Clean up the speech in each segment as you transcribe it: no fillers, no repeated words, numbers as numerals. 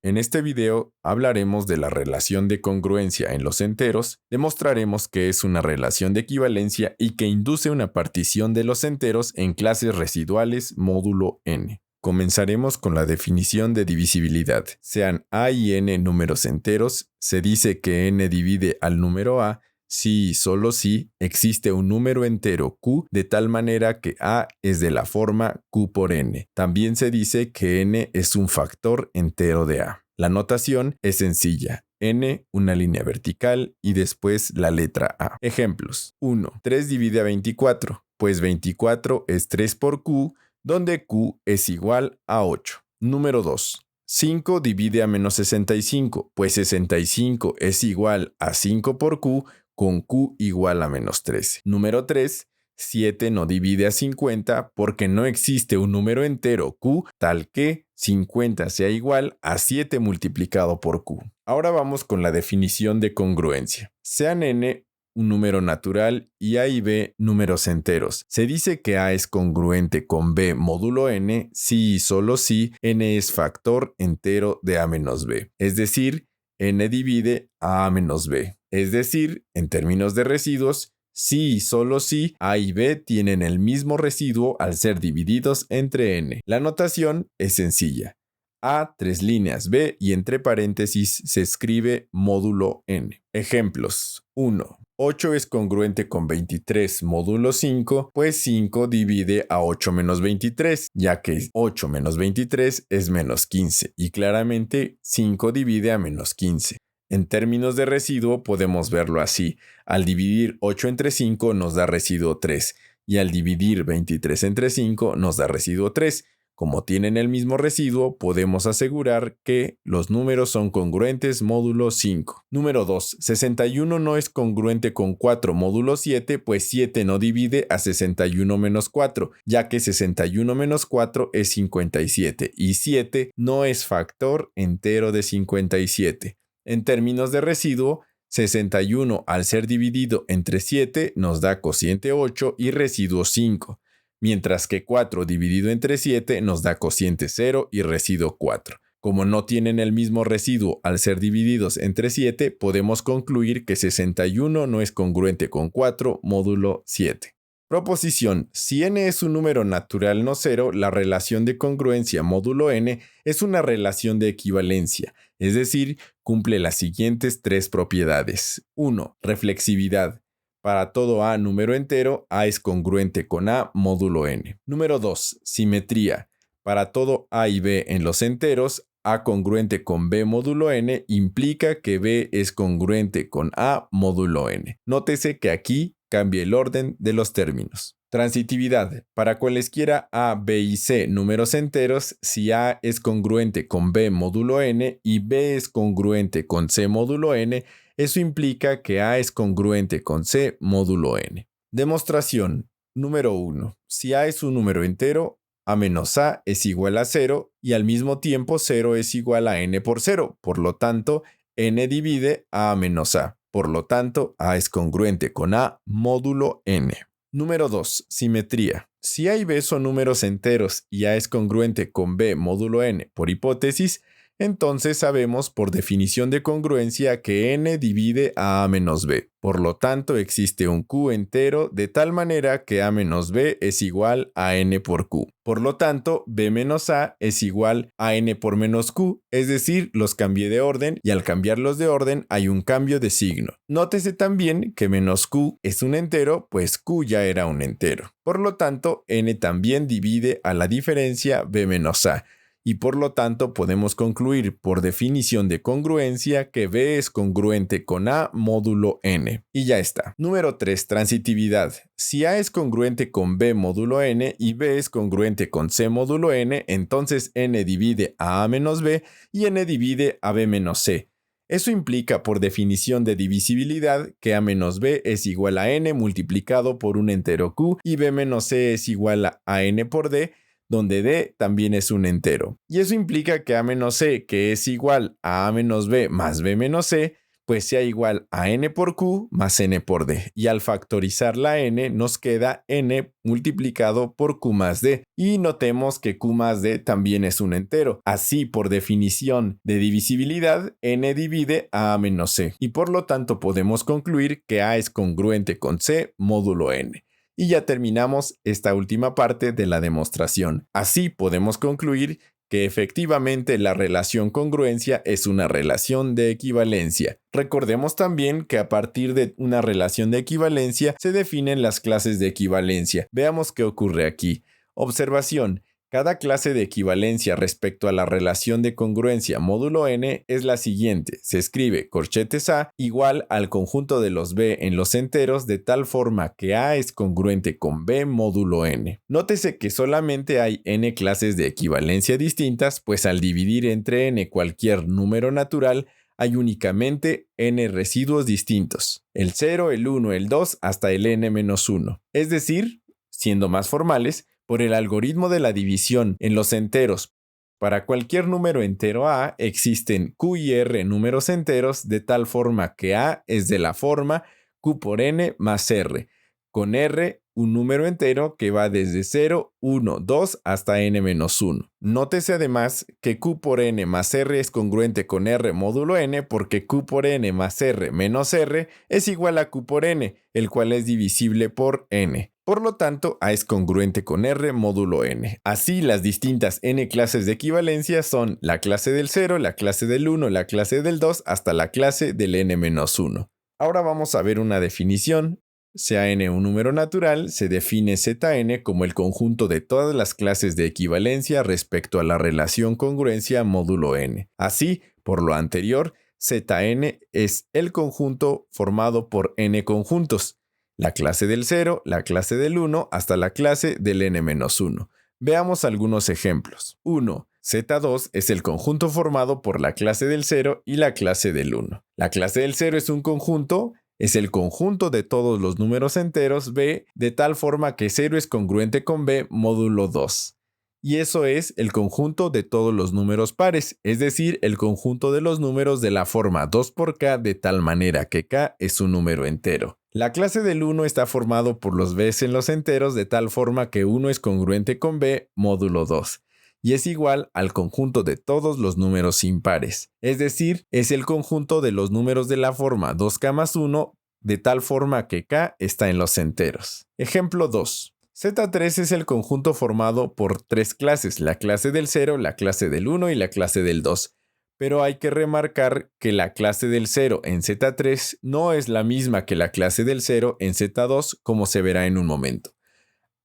En este video hablaremos de la relación de congruencia en los enteros, demostraremos que es una relación de equivalencia y que induce una partición de los enteros en clases residuales módulo n. Comenzaremos con la definición de divisibilidad. Sean a y n números enteros, se dice que n divide al número a si y solo si existe un número entero q de tal manera que a es de la forma q por n. También se dice que n es un factor entero de a. La notación es sencilla. N, una línea vertical y después la letra A. Ejemplos. 1. 3 divide a 24, pues 24 es 3 por q, donde q es igual a 8. Número 2. 5 divide a menos 65, pues 65 es igual a 5 por q, con q igual a menos 13. Número 3. 7 no divide a 50 porque no existe un número entero q tal que 50 sea igual a 7 multiplicado por q. Ahora vamos con la definición de congruencia. Sean n un número natural y a y b números enteros. Se dice que a es congruente con b módulo n si y solo si n es factor entero de a menos b. Es decir, n divide a menos b. Es decir, en términos de residuos, si y solo si a y b tienen el mismo residuo al ser divididos entre n. La notación es sencilla. A, 3 líneas, b y entre paréntesis se escribe módulo n. Ejemplos. 1. 8 es congruente con 23 módulo 5, pues 5 divide a 8 menos 23, ya que 8 menos 23 es menos 15 y claramente 5 divide a menos 15. En términos de residuo podemos verlo así. Al dividir 8 entre 5 nos da residuo 3 y al dividir 23 entre 5 nos da residuo 3. Como tienen el mismo residuo, podemos asegurar que los números son congruentes módulo 5. Número 2. 61 no es congruente con 4 módulo 7, pues 7 no divide a 61 menos 4, ya que 61 menos 4 es 57 y 7 no es factor entero de 57. En términos de residuo, 61 al ser dividido entre 7 nos da cociente 8 y residuo 5, mientras que 4 dividido entre 7 nos da cociente 0 y residuo 4. Como no tienen el mismo residuo al ser divididos entre 7, podemos concluir que 61 no es congruente con 4 módulo 7. Proposición. Si n es un número natural no cero, la relación de congruencia módulo n es una relación de equivalencia, es decir, cumple las siguientes tres propiedades. 1. Reflexividad. Para todo a número entero, a es congruente con a módulo n. Número 2. Simetría. Para todo a y b en los enteros, a congruente con b módulo n implica que b es congruente con a módulo n. Nótese que aquí cambia el orden de los términos. Transitividad. Para cualesquiera a, b y c números enteros, si a es congruente con b módulo n y b es congruente con c módulo n, eso implica que a es congruente con c módulo n. Demostración. Número 1. Si a es un número entero, a menos a es igual a 0 y al mismo tiempo 0 es igual a n por 0. Por lo tanto, n divide a menos a. Por lo tanto, a es congruente con a módulo n. Número 2. Simetría. Si a y b son números enteros y a es congruente con b módulo n por hipótesis, entonces sabemos por definición de congruencia que n divide a menos b. Por lo tanto, existe un q entero de tal manera que a menos b es igual a n por q. Por lo tanto, b menos a es igual a n por menos q, es decir, los cambié de orden y al cambiarlos de orden hay un cambio de signo. Nótese también que menos q es un entero, pues q ya era un entero. Por lo tanto, n también divide a la diferencia b menos a. Y por lo tanto podemos concluir por definición de congruencia que b es congruente con a módulo n. Y ya está. Número 3. Transitividad. Si a es congruente con b módulo n y b es congruente con c módulo n, entonces n divide a menos b y n divide a b menos c. Eso implica por definición de divisibilidad que a menos b es igual a n multiplicado por un entero q y b menos c es igual a n por d, donde d también es un entero. Y eso implica que a menos c, que es igual a menos b más b menos c, pues sea igual a n por q más n por d. Y al factorizar la n nos queda n multiplicado por q más d. Y notemos que q más d también es un entero. Así, por definición de divisibilidad, n divide a a menos c. Y por lo tanto podemos concluir que a es congruente con c módulo n. Y ya terminamos esta última parte de la demostración. Así podemos concluir que efectivamente la relación congruencia es una relación de equivalencia. Recordemos también que a partir de una relación de equivalencia se definen las clases de equivalencia. Veamos qué ocurre aquí. Observación. Cada clase de equivalencia respecto a la relación de congruencia módulo n es la siguiente. Se escribe corchetes A igual al conjunto de los b en los enteros de tal forma que A es congruente con b módulo n. Nótese que solamente hay n clases de equivalencia distintas, pues al dividir entre n cualquier número natural, hay únicamente n residuos distintos. El 0, el 1, el 2 hasta el n-1. Es decir, siendo más formales, por el algoritmo de la división en los enteros, para cualquier número entero A existen Q y R números enteros de tal forma que A es de la forma Q por N más R, con R un número entero que va desde 0, 1, 2 hasta n-1. Nótese además que Q por N más R es congruente con R módulo N porque Q por N más R menos R es igual a Q por N, el cual es divisible por N. Por lo tanto, A es congruente con R módulo N. Así, las distintas n clases de equivalencia son la clase del 0, la clase del 1, la clase del 2, hasta la clase del n-1. Ahora vamos a ver una definición. Sea n un número natural, se define Zn como el conjunto de todas las clases de equivalencia respecto a la relación congruencia módulo n. Así, por lo anterior, Zn es el conjunto formado por n conjuntos. La clase del 0, la clase del 1, hasta la clase del n-1. Veamos algunos ejemplos. 1. Z2 es el conjunto formado por la clase del 0 y la clase del 1. La clase del 0 es un conjunto, es el conjunto de todos los números enteros b de tal forma que 0 es congruente con b módulo 2. Y eso es el conjunto de todos los números pares, es decir, el conjunto de los números de la forma 2 por k de tal manera que k es un número entero. La clase del 1 está formado por los b's en los enteros de tal forma que 1 es congruente con b módulo 2 y es igual al conjunto de todos los números impares, es decir, es el conjunto de los números de la forma 2k más 1 de tal forma que k está en los enteros. Ejemplo 2. Z3 es el conjunto formado por tres clases, la clase del 0, la clase del 1 y la clase del 2. Pero hay que remarcar que la clase del 0 en Z3 no es la misma que la clase del 0 en Z2, como se verá en un momento.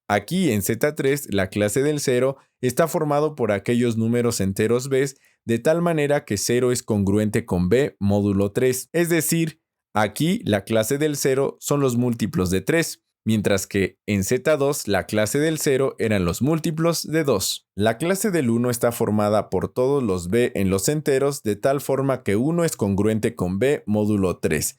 Aquí en Z3, la clase del 0 está formado por aquellos números enteros b de tal manera que 0 es congruente con b módulo 3. Es decir, aquí la clase del 0 son los múltiplos de 3. Mientras que en Z2 la clase del 0 eran los múltiplos de 2. La clase del 1 está formada por todos los b en los enteros de tal forma que 1 es congruente con b módulo 3.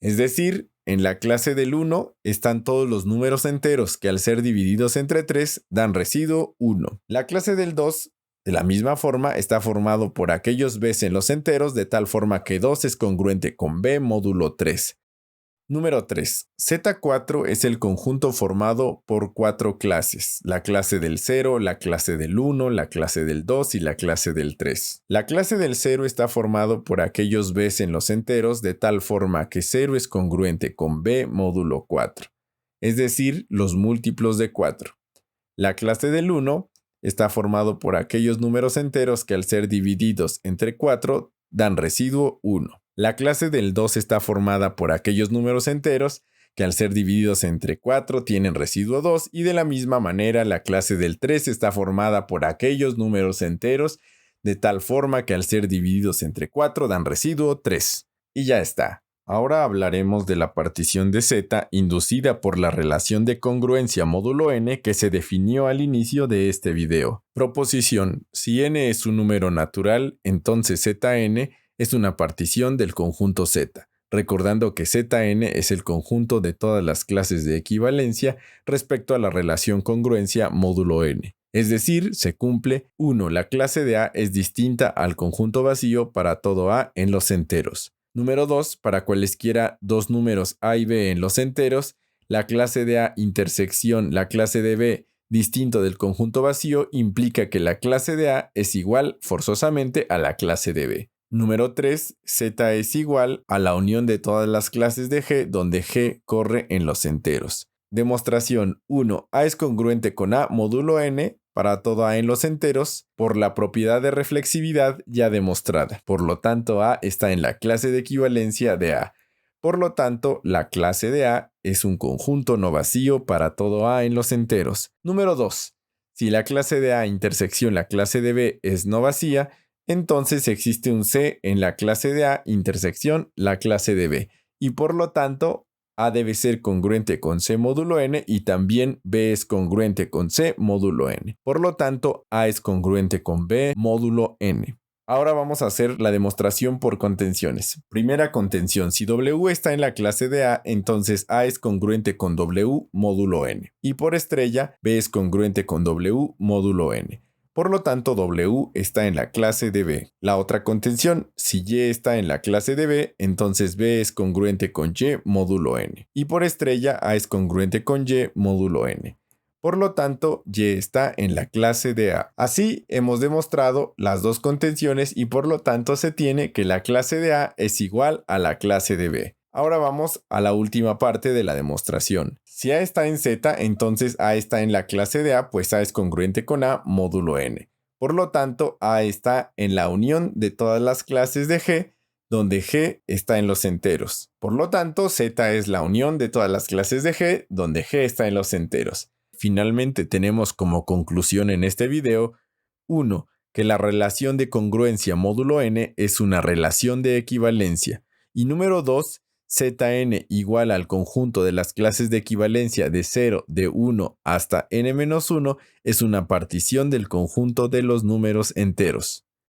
Es decir, en la clase del 1 están todos los números enteros que al ser divididos entre 3 dan residuo 1. La clase del 2, de la misma forma, está formado por aquellos b's en los enteros de tal forma que 2 es congruente con b módulo 3. Número 3. Z4 es el conjunto formado por cuatro clases, la clase del 0, la clase del 1, la clase del 2 y la clase del 3. La clase del 0 está formado por aquellos b's en los enteros de tal forma que 0 es congruente con b módulo 4, es decir, los múltiplos de 4. La clase del 1 está formado por aquellos números enteros que al ser divididos entre 4 dan residuo 1. La clase del 2 está formada por aquellos números enteros que al ser divididos entre 4 tienen residuo 2 y de la misma manera la clase del 3 está formada por aquellos números enteros de tal forma que al ser divididos entre 4 dan residuo 3. Y ya está. Ahora hablaremos de la partición de Z inducida por la relación de congruencia módulo n que se definió al inicio de este video. Proposición: si n es un número natural, entonces Zn es una partición del conjunto Z, recordando que Zn es el conjunto de todas las clases de equivalencia respecto a la relación congruencia módulo n. Es decir, se cumple 1. La clase de A es distinta al conjunto vacío para todo A en los enteros. Número 2, para cualesquiera dos números A y B en los enteros, la clase de A intersección la clase de B distinto del conjunto vacío implica que la clase de A es igual forzosamente a la clase de B. Número 3, Z es igual a la unión de todas las clases de G donde G corre en los enteros. Demostración 1. A es congruente con A módulo n para todo A en los enteros por la propiedad de reflexividad ya demostrada. Por lo tanto, A está en la clase de equivalencia de A. Por lo tanto, la clase de A es un conjunto no vacío para todo A en los enteros. Número 2. Si la clase de A intersección la clase de B es no vacía, entonces existe un C en la clase de A intersección la clase de B. Y por lo tanto, A debe ser congruente con C módulo n y también B es congruente con C módulo n. Por lo tanto, A es congruente con B módulo n. Ahora vamos a hacer la demostración por contenciones. Primera contención, si W está en la clase de A, entonces A es congruente con W módulo n. Y por estrella, B es congruente con W módulo n. Por lo tanto, W está en la clase de B. La otra contención, si Y está en la clase de B, entonces B es congruente con Y módulo n. Y por estrella, A es congruente con Y módulo n. Por lo tanto, Y está en la clase de A. Así, hemos demostrado las dos contenciones y por lo tanto se tiene que la clase de A es igual a la clase de B. Ahora vamos a la última parte de la demostración. Si A está en Z, entonces A está en la clase de A, pues A es congruente con A módulo n. Por lo tanto, A está en la unión de todas las clases de G, donde G está en los enteros. Por lo tanto, Z es la unión de todas las clases de G, donde G está en los enteros. Finalmente tenemos como conclusión en este video 1. Que la relación de congruencia módulo n es una relación de equivalencia. Y número 2. Zn igual al conjunto de las clases de equivalencia de 0, de 1 hasta n-1 es una partición del conjunto de los números enteros.